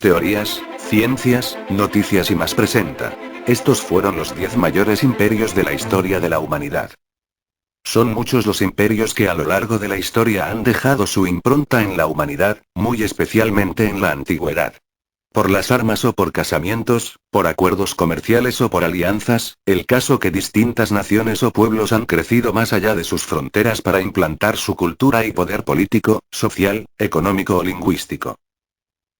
Teorías, ciencias, noticias y más presenta. Estos fueron los 10 mayores imperios de la historia de la humanidad. Son muchos los imperios que a lo largo de la historia han dejado su impronta en la humanidad, muy especialmente en la antigüedad. Por las armas o por casamientos, por acuerdos comerciales o por alianzas, el caso que distintas naciones o pueblos han crecido más allá de sus fronteras para implantar su cultura y poder político, social, económico o lingüístico.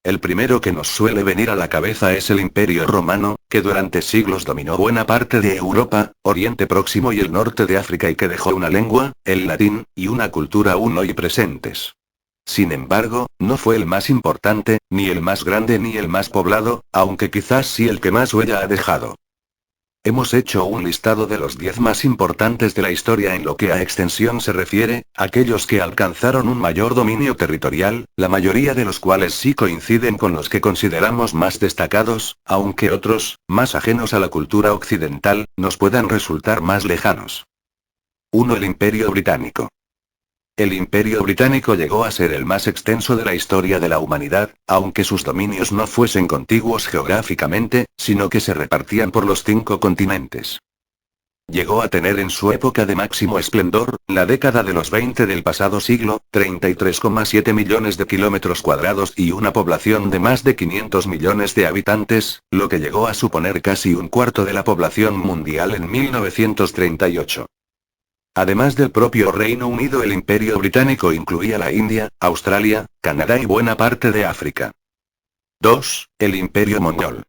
El primero que nos suele venir a la cabeza es el Imperio Romano, que durante siglos dominó buena parte de Europa, Oriente Próximo y el norte de África y que dejó una lengua, el latín, y una cultura aún hoy presentes. Sin embargo, no fue el más importante, ni el más grande ni el más poblado, aunque quizás sí el que más huella ha dejado. Hemos hecho un listado de los 10 más importantes de la historia en lo que a extensión se refiere, aquellos que alcanzaron un mayor dominio territorial, la mayoría de los cuales sí coinciden con los que consideramos más destacados, aunque otros, más ajenos a la cultura occidental, nos puedan resultar más lejanos. 1. El Imperio Británico. El Imperio Británico llegó a ser el más extenso de la historia de la humanidad, aunque sus dominios no fuesen contiguos geográficamente, sino que se repartían por los 5 continentes. Llegó a tener en su época de máximo esplendor, la década de los 20 del pasado siglo, 33,7 millones de kilómetros cuadrados y una población de más de 500 millones de habitantes, lo que llegó a suponer casi un cuarto de la población mundial en 1938. Además del propio Reino Unido, el Imperio Británico incluía la India, Australia, Canadá y buena parte de África. 2. El Imperio Mongol.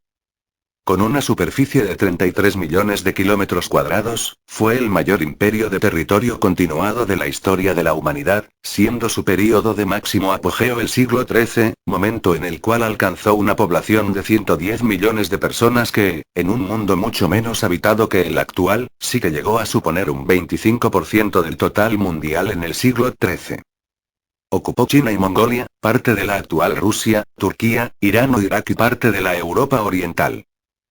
Con una superficie de 33 millones de kilómetros cuadrados, fue el mayor imperio de territorio continuado de la historia de la humanidad, siendo su período de máximo apogeo el siglo XIII, momento en el cual alcanzó una población de 110 millones de personas que, en un mundo mucho menos habitado que el actual, sí que llegó a suponer un 25% del total mundial en el siglo XIII. Ocupó China y Mongolia, parte de la actual Rusia, Turquía, Irán o Irak y parte de la Europa oriental.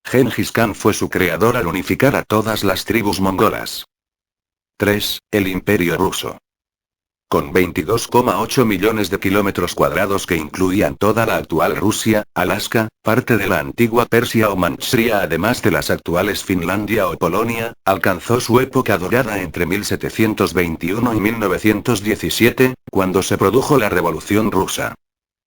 Gengis Khan fue su creador al unificar a todas las tribus mongolas. 3. El Imperio Ruso. Con 22,8 millones de kilómetros cuadrados que incluían toda la actual Rusia, Alaska, parte de la antigua Persia o Manchuria además de las actuales Finlandia o Polonia, alcanzó su época dorada entre 1721 y 1917, cuando se produjo la Revolución Rusa.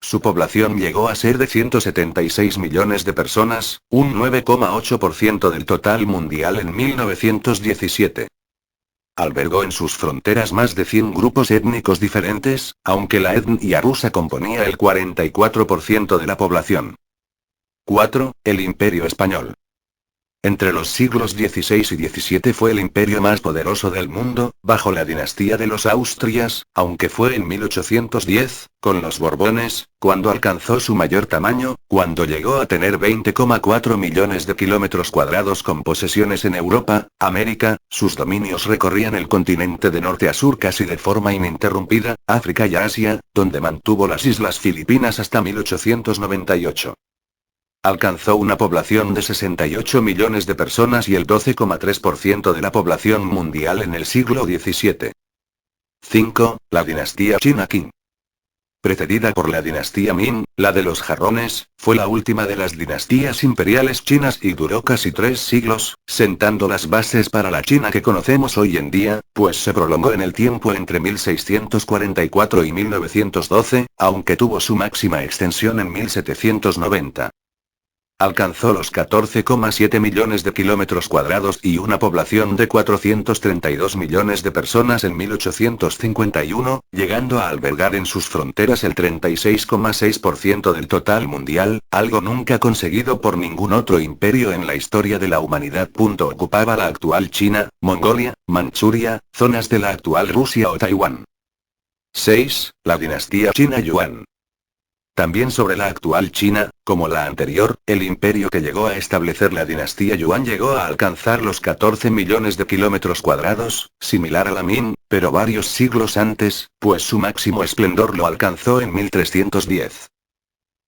Su población llegó a ser de 176 millones de personas, un 9,8% del total mundial en 1917. Albergó en sus fronteras más de 100 grupos étnicos diferentes, aunque la etnia rusa componía el 44% de la población. 4. El Imperio Español. Entre los siglos XVI y XVII fue el imperio más poderoso del mundo, bajo la dinastía de los Austrias, aunque fue en 1810, con los Borbones, cuando alcanzó su mayor tamaño, cuando llegó a tener 20,4 millones de kilómetros cuadrados con posesiones en Europa, América, sus dominios recorrían el continente de norte a sur casi de forma ininterrumpida, África y Asia, donde mantuvo las Islas Filipinas hasta 1898. Alcanzó una población de 68 millones de personas y el 12,3% de la población mundial en el siglo XVII. 5. La dinastía China Qing. Precedida por la dinastía Ming, la de los jarrones, fue la última de las dinastías imperiales chinas y duró casi 3 siglos, sentando las bases para la China que conocemos hoy en día, pues se prolongó en el tiempo entre 1644 y 1912, aunque tuvo su máxima extensión en 1790. Alcanzó los 14,7 millones de kilómetros cuadrados y una población de 432 millones de personas en 1851, llegando a albergar en sus fronteras el 36,6% del total mundial, algo nunca conseguido por ningún otro imperio en la historia de la humanidad. Ocupaba la actual China, Mongolia, Manchuria, zonas de la actual Rusia o Taiwán. 6. La dinastía China Yuan. También sobre la actual China, como la anterior, el imperio que llegó a establecer la dinastía Yuan llegó a alcanzar los 14 millones de kilómetros cuadrados, similar a la Ming, pero varios siglos antes, pues su máximo esplendor lo alcanzó en 1310.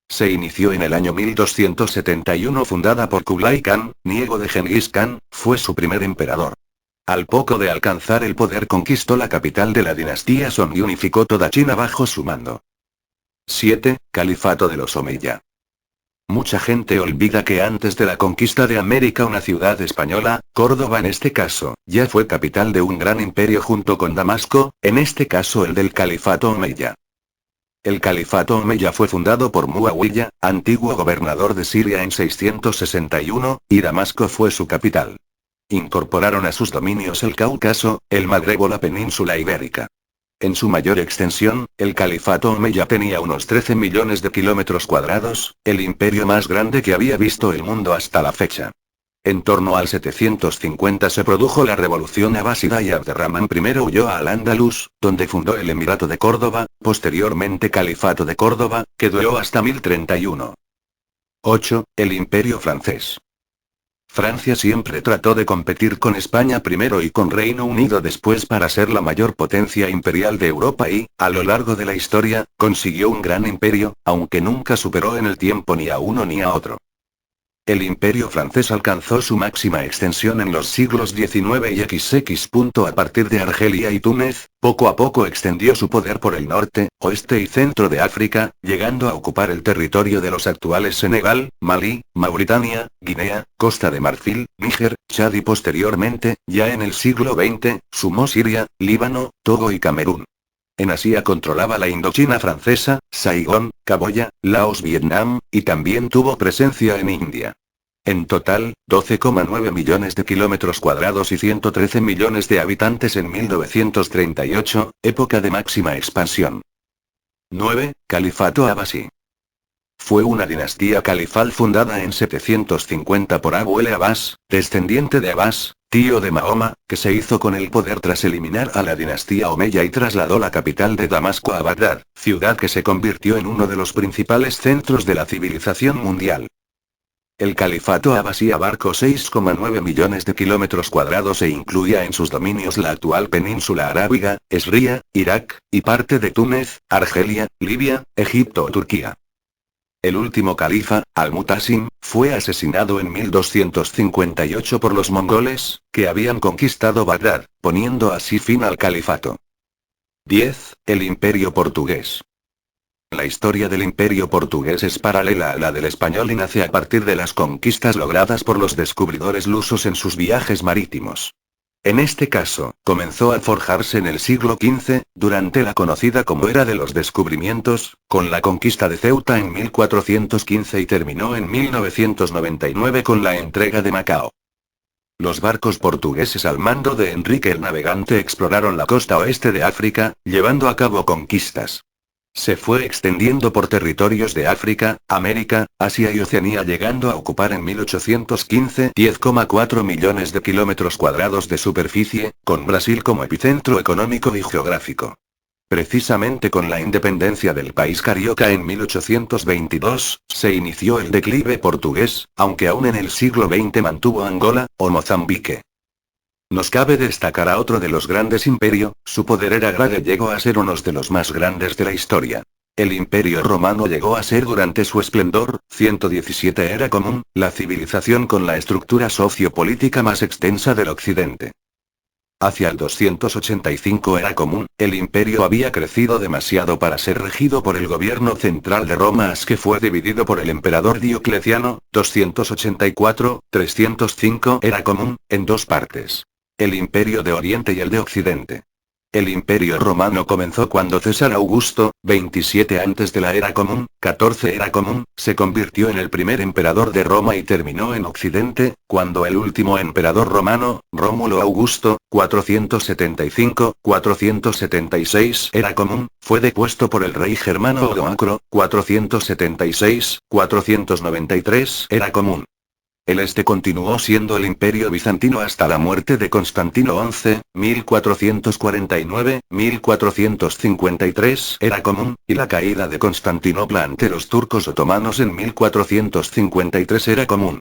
Se inició en el año 1271 fundada por Kublai Khan, nieto de Gengis Khan, fue su primer emperador. Al poco de alcanzar el poder conquistó la capital de la dinastía Song y unificó toda China bajo su mando. 7. Califato de los Omeya. Mucha gente olvida que antes de la conquista de América una ciudad española, Córdoba en este caso, ya fue capital de un gran imperio junto con Damasco, en este caso el del Califato Omeya. El Califato Omeya fue fundado por Muawiyah, antiguo gobernador de Siria en 661, y Damasco fue su capital. Incorporaron a sus dominios el Cáucaso, el Magreb o la península ibérica. En su mayor extensión, el Califato Omeya tenía unos 13 millones de kilómetros cuadrados, el imperio más grande que había visto el mundo hasta la fecha. En torno al 750 se produjo la revolución abásida y Abderramán I huyó a Al-Ándalus, donde fundó el Emirato de Córdoba, posteriormente Califato de Córdoba, que duró hasta 1031. 8. El Imperio francés. Francia siempre trató de competir con España primero y con Reino Unido después para ser la mayor potencia imperial de Europa y, a lo largo de la historia, consiguió un gran imperio, aunque nunca superó en el tiempo ni a uno ni a otro. El imperio francés alcanzó su máxima extensión en los siglos XIX y XX. A partir de Argelia y Túnez, poco a poco extendió su poder por el norte, oeste y centro de África, llegando a ocupar el territorio de los actuales Senegal, Malí, Mauritania, Guinea, Costa de Marfil, Níger, Chad y posteriormente, ya en el siglo XX, sumó Siria, Líbano, Togo y Camerún. En Asia controlaba la Indochina francesa, Saigón, Camboya, Laos, Vietnam, y también tuvo presencia en India. En total, 12,9 millones de kilómetros cuadrados y 113 millones de habitantes en 1938, época de máxima expansión. 9. Califato Abasí. Fue una dinastía califal fundada en 750 por Abu el-Abbas, descendiente de Abbas, tío de Mahoma, que se hizo con el poder tras eliminar a la dinastía Omeya y trasladó la capital de Damasco a Bagdad, ciudad que se convirtió en uno de los principales centros de la civilización mundial. El califato abasí abarcó 6,9 millones de kilómetros cuadrados e incluía en sus dominios la actual península arábiga, Esría, Irak, y parte de Túnez, Argelia, Libia, Egipto o Turquía. El último califa, Al-Mutasim, fue asesinado en 1258 por los mongoles, que habían conquistado Bagdad, poniendo así fin al califato. 10. El Imperio portugués. La historia del Imperio portugués es paralela a la del español y nace a partir de las conquistas logradas por los descubridores lusos en sus viajes marítimos. En este caso, comenzó a forjarse en el siglo XV, durante la conocida como Era de los Descubrimientos, con la conquista de Ceuta en 1415 y terminó en 1999 con la entrega de Macao. Los barcos portugueses al mando de Enrique el Navegante exploraron la costa oeste de África, llevando a cabo conquistas. Se fue extendiendo por territorios de África, América, Asia y Oceanía llegando a ocupar en 1815 10,4 millones de kilómetros cuadrados de superficie, con Brasil como epicentro económico y geográfico. Precisamente con la independencia del país carioca en 1822, se inició el declive portugués, aunque aún en el siglo XX mantuvo Angola, o Mozambique. Nos cabe destacar a otro de los grandes imperios, su poder era grande y llegó a ser uno de los más grandes de la historia. El Imperio Romano llegó a ser durante su esplendor, 117 era común, la civilización con la estructura sociopolítica más extensa del occidente. Hacia el 285 era común, el imperio había crecido demasiado para ser regido por el gobierno central de Roma, que fue dividido por el emperador Diocleciano, 284-305 era común, en dos partes. El imperio de Oriente y el de Occidente. El imperio romano comenzó cuando César Augusto, 27 antes de la era común, 14 era común, se convirtió en el primer emperador de Roma y terminó en Occidente, cuando el último emperador romano, Rómulo Augusto, 475-476 era común, fue depuesto por el rey germano Odoacro, 476-493 era común. El este continuó siendo el imperio bizantino hasta la muerte de Constantino XI, 1449-1453 era común, y la caída de Constantinopla ante los turcos otomanos en 1453 era común.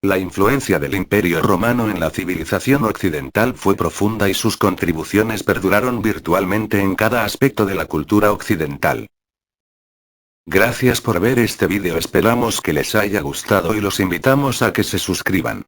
La influencia del Imperio Romano en la civilización occidental fue profunda y sus contribuciones perduraron virtualmente en cada aspecto de la cultura occidental. Gracias por ver este vídeo, esperamos que les haya gustado y los invitamos a que se suscriban.